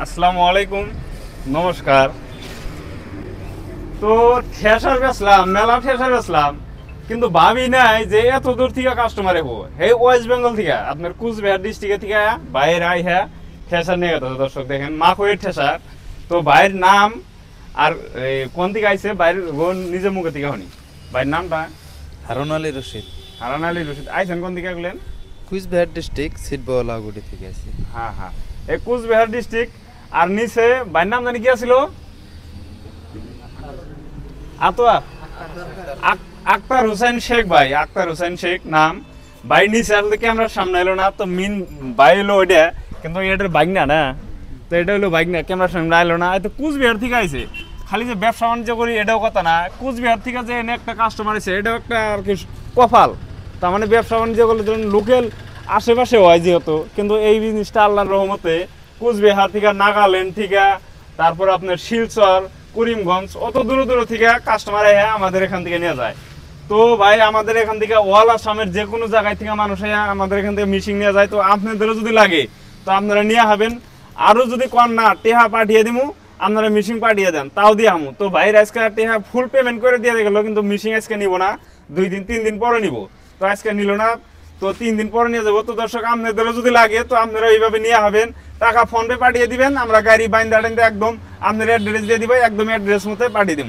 আসসালামু আলাইকুম, নমস্কার। তো ঠেসার বেচলাম, মেলা ঠেসার বেচলাম, কিন্তু ভাবি নাই যে এত দূর থেকে কাস্টমার হবো। এই ওয়েস্ট বেঙ্গল থেকে, আপনার কুচবিহার ডিস্ট্রিক্ট থেকে বাইরে আই হ্যাঁ ঠেসার নিয়ে গেছে। দর্শক দেখেন মাখয়ের ঠেসার। তো ভাইয়ের নাম আর কোন থেকে আইছে বাইরের নিজে মুখে থেকে শুনি। ভাইয়ের নামটা? হারুন আলী রশিদ। হারান আলী রশিদ। আইছেন কোন থেকে গেলেন? কুচবিহার ডিস্ট্রিক্ট সিটবলাগুড়ি থেকে আছি। হ্যাঁ হ্যাঁ, এই কুচবিহার ডিস্ট্রিক্ট। আর নিচে ভাইয়ের নাম জানি কি ছিল? আতোয়া আক্তার হোসেন শেখ। ভাই আক্তার হোসেন শেখ নাম। ভাই নিচে আসলে ক্যামেরার সামনে এলো না, তো মিন ভাই হলো ওইটা, কিন্তু এটার বাইক না। তো এটা হলো বাইক না, ক্যামেরার সামনে এলো না। তো কুচবিহার থেকে আইছে। খালি যে ব্যবসা বাণিজ্য করি এটাও কথা না, কুচবিহার থেকে যে এনে একটা কাস্টমার আছে এটাও একটা আর কি কপাল। তার মানে ব্যবসা বাণিজ্য করলে ধরুন লোকাল আশেপাশে হয় যেহেতু, কিন্তু এই জিনিসটা আল্লাহর রহমতে কুচবিহার থেকে, নাগাল্যান্ড থেকে, তারপর আপনার শিলচর, করিমগঞ্জ, অত দূর দূর থেকে কাস্টমার আমাদের এখান থেকে নিয়ে যায়। তো ভাই আমাদের এখান থেকে অল আসামের যে কোনো জায়গায় থেকে মানুষ আমাদের এখান থেকে মিশিং নিয়ে যায়। তো আপনাদেরও যদি লাগে তো আপনারা নিয়ে হবেন। আরও যদি কন না টেহা পাঠিয়ে দিমু, আপনারা মিশিং পাঠিয়ে দেন, তাও দিয়ে আমু। তো ভাই আজকে টেহা ফুল পেমেন্ট করে দিয়ে গেল, কিন্তু মিশিং আজকে নিব না, 2 দিন 3 দিন পরে নিব। তো আজকে নিল না, তো 3 দিন পরে নিয়ে যাবো। তো দর্শক আপনাদেরও যদি লাগে তো আপনারা এইভাবে নিয়ে হবেন, টাকা ফোন পে পাঠিয়ে দিবেন, আমরা গাড়ি বাইন্দা একদম আপনার অ্যাড্রেস দিয়ে দিবে, একদম অ্যাড্রেস মতো পাঠিয়ে দিব।